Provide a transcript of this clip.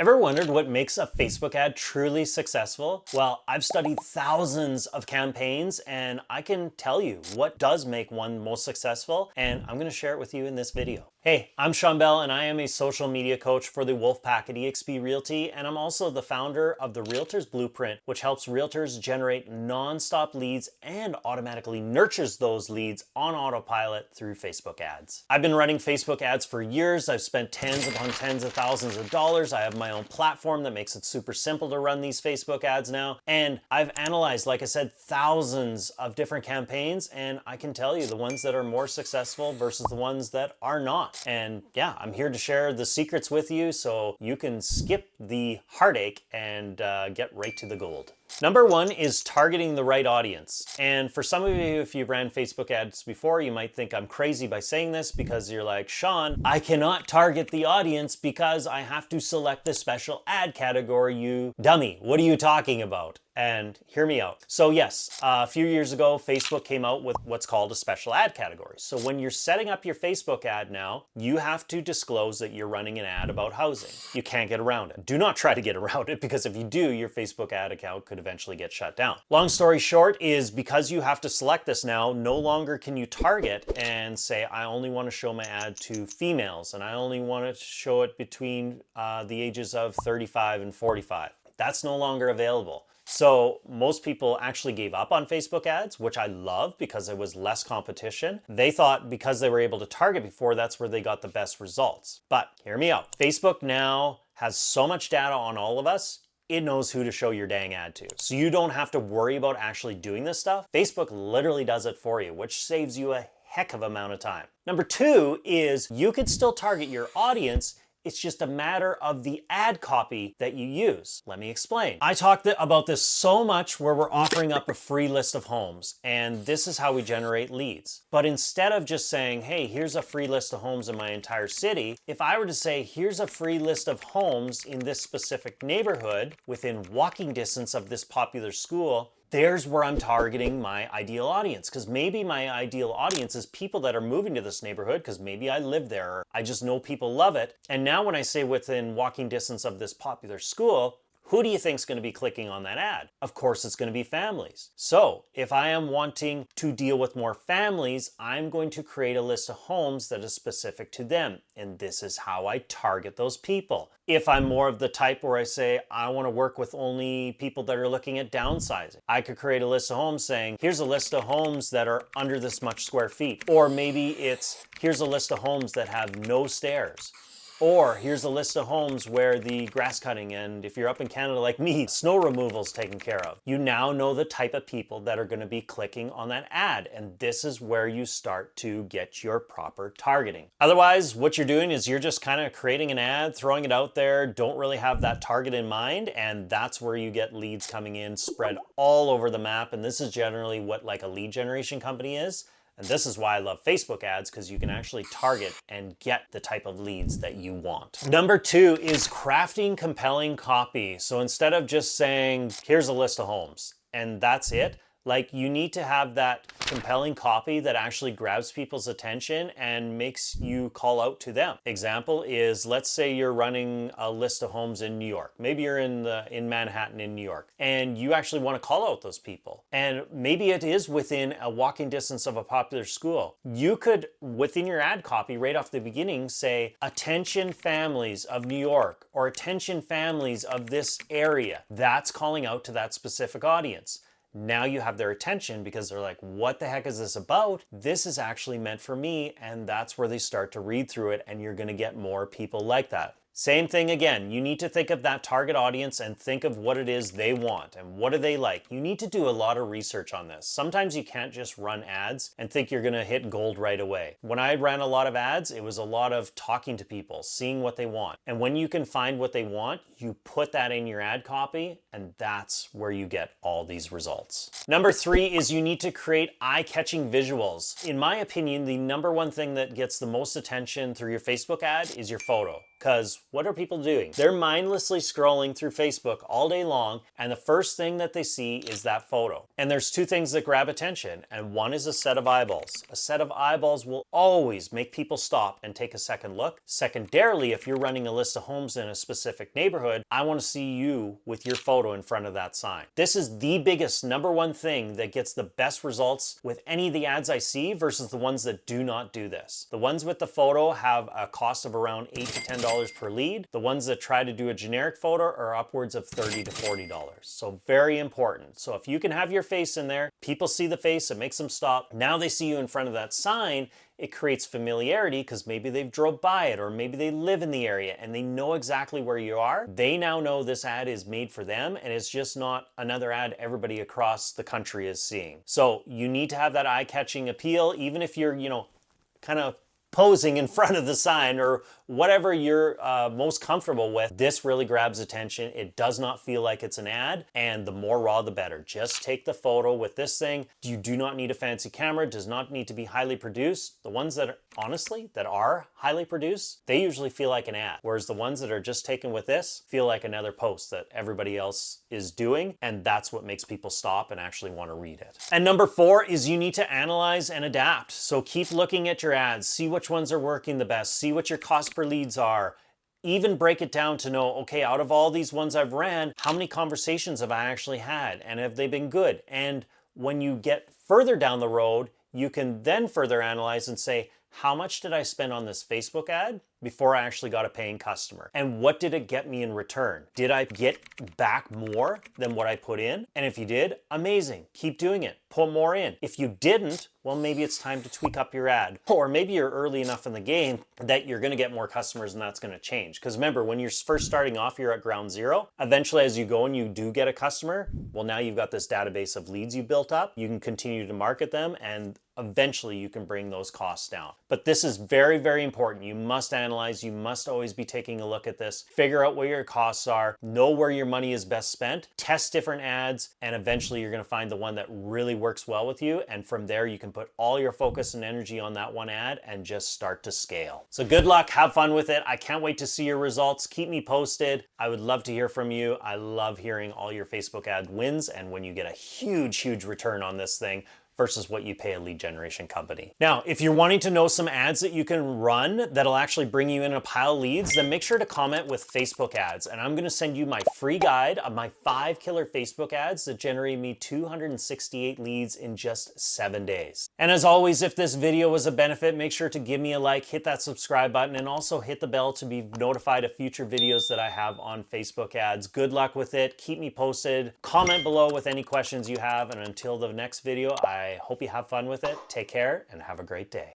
Ever wondered what makes a Facebook ad truly successful? Well, I've studied thousands of campaigns and I can tell you what does make one most successful, and I'm going to share it with you in this video. Hey, I'm Shawn Bell and I am a social media coach for the Wolfpack at eXp Realty, and I'm also the founder of the Realtors Blueprint, which helps realtors generate non-stop leads and automatically nurtures those leads on autopilot through Facebook ads. I've been running Facebook ads for years. I've spent tens upon tens of thousands of dollars. I have my own platform that makes it super simple to run these Facebook ads now. And I've analyzed, like I said, thousands of different campaigns, and I can tell you the ones that are more successful versus the ones that are not. And yeah, I'm here to share the secrets with you so you can skip the heartache and get right to the gold. Number one is targeting the right audience. And for some of you, if you've ran Facebook ads before, you might think I'm crazy by saying this because you're like, Shawn, I cannot target the audience because I have to select the special ad category, you dummy. What are you talking about? And hear me out. So yes, a few years ago, Facebook came out with what's called a special ad category. So when you're setting up your Facebook ad now, you have to disclose that you're running an ad about housing. You can't get around it. Do not try to get around it, because if you do, your Facebook ad account could eventually get shut down. Long story short is, because you have to select this now, no longer can you target and say, I only want to show my ad to females and I only want to show it between the ages of 35 and 45. That's no longer available. So most people actually gave up on Facebook ads, which I love because it was less competition. They thought because they were able to target before, that's where they got the best results. But hear me out. Facebook now has so much data on all of us, it knows who to show your dang ad to. So you don't have to worry about actually doing this stuff. Facebook literally does it for you, which saves you a heck of an amount of time. Number two is you could still target your audience. It's just a matter of the ad copy that you use. Let me explain. I talked about this so much where we're offering up a free list of homes, and this is how we generate leads. But instead of just saying, hey, here's a free list of homes in my entire city, if I were to say, here's a free list of homes in this specific neighborhood within walking distance of this popular school, there's where I'm targeting my ideal audience, because maybe my ideal audience is people that are moving to this neighborhood because maybe I live there or I just know people love it. And now when I say within walking distance of this popular school, who do you think is going to be clicking on that ad? Of course, it's going to be families. So if I am wanting to deal with more families, I'm going to create a list of homes that is specific to them. And this is how I target those people. If I'm more of the type where I say, I want to work with only people that are looking at downsizing, I could create a list of homes saying, here's a list of homes that are under this much square feet. Or maybe it's, here's a list of homes that have no stairs. Or here's a list of homes where the grass cutting and, if you're up in Canada like me, snow removal is taken care of. You now know the type of people that are going to be clicking on that ad, and this is where you start to get your proper targeting. Otherwise, what you're doing is you're just kind of creating an ad, throwing it out there, don't really have that target in mind, and that's where you get leads coming in spread all over the map. And this is generally what like a lead generation company is. And this is why I love Facebook ads, because you can actually target and get the type of leads that you want. Number two is crafting compelling copy. So instead of just saying, here's a list of homes and that's it, like you need to have that compelling copy that actually grabs people's attention and makes you call out to them. Example is, let's say you're running a list of homes in New York. Maybe you're in Manhattan in New York, and you actually want to call out those people. And maybe it is within a walking distance of a popular school. You could, within your ad copy right off the beginning, say, attention families of New York, or attention families of this area. That's calling out to that specific audience. Now you have their attention because they're like, what the heck is this about? This is actually meant for me. And that's where they start to read through it, and you're going to get more people like that. Same thing again, you need to think of that target audience and think of what it is they want and what do they like. You need to do a lot of research on this. Sometimes you can't just run ads and think you're gonna hit gold right away. When I ran a lot of ads, it was a lot of talking to people, seeing what they want. And when you can find what they want, you put that in your ad copy, and that's where you get all these results. Number three is you need to create eye-catching visuals. In my opinion, the number one thing that gets the most attention through your Facebook ad is your photo. Because what are people doing? They're mindlessly scrolling through Facebook all day long, and the first thing that they see is that photo. And there's two things that grab attention, and one is a set of eyeballs. A set of eyeballs will always make people stop and take a second look. Secondarily, if you're running a list of homes in a specific neighborhood, I want to see you with your photo in front of that sign. This is the biggest number one thing that gets the best results with any of the ads I see versus the ones that do not do this. The ones with the photo have a cost of around $8 to $10 per lead. The ones that try to do a generic photo are upwards of $30 to $40. So very important. So if you can have your face in there, people see the face, it makes them stop. Now they see you in front of that sign, it creates familiarity because maybe they've drove by it or maybe they live in the area and they know exactly where you are. They now know this ad is made for them and it's just not another ad everybody across the country is seeing. So you need to have that eye-catching appeal, even if you're, kind of posing in front of the sign or whatever you're most comfortable with. This really grabs attention. It does not feel like it's an ad, and the more raw the better. Just take the photo with this thing. You do not need a fancy camera, does not need to be highly produced. The ones that are, honestly, that are highly produced, they usually feel like an ad, whereas the ones that are just taken with this feel like another post that everybody else is doing, and that's what makes people stop and actually want to read it. And number 4 is you need to analyze and adapt. So keep looking at your ads, see which ones are working the best, see what your cost per leads are. Even break it down to know, okay, out of all these ones I've ran, how many conversations have I actually had and have they been good? And when you get further down the road, you can then further analyze and say, how much did I spend on this Facebook ad before I actually got a paying customer? And what did it get me in return? Did I get back more than what I put in? And if you did, amazing. Keep doing it. Put more in. If you didn't, well, maybe it's time to tweak up your ad. Or maybe you're early enough in the game that you're going to get more customers and that's going to change. Because remember, when you're first starting off, you're at ground zero. Eventually, as you go and you do get a customer, well, now you've got this database of leads you built up. You can continue to market them and eventually you can bring those costs down. But this is very, very important. You must analyze. You must always be taking a look at this. Figure out where your costs are. Know where your money is best spent. Test different ads. And eventually you're going to find the one that really works well with you. And from there, you can put all your focus and energy on that one ad and just start to scale. So good luck. Have fun with it. I can't wait to see your results. Keep me posted. I would love to hear from you. I love hearing all your Facebook ad wins and when you get a huge, huge return on this thing versus what you pay a lead generation company. Now, if you're wanting to know some ads that you can run that'll actually bring you in a pile of leads, then make sure to comment with Facebook ads. And I'm gonna send you my free guide of my 5 killer Facebook ads that generated me 268 leads in just 7 days. And as always, if this video was a benefit, make sure to give me a like, hit that subscribe button, and also hit the bell to be notified of future videos that I have on Facebook ads. Good luck with it. Keep me posted. Comment below with any questions you have. And until the next video, I hope you have fun with it. Take care and have a great day.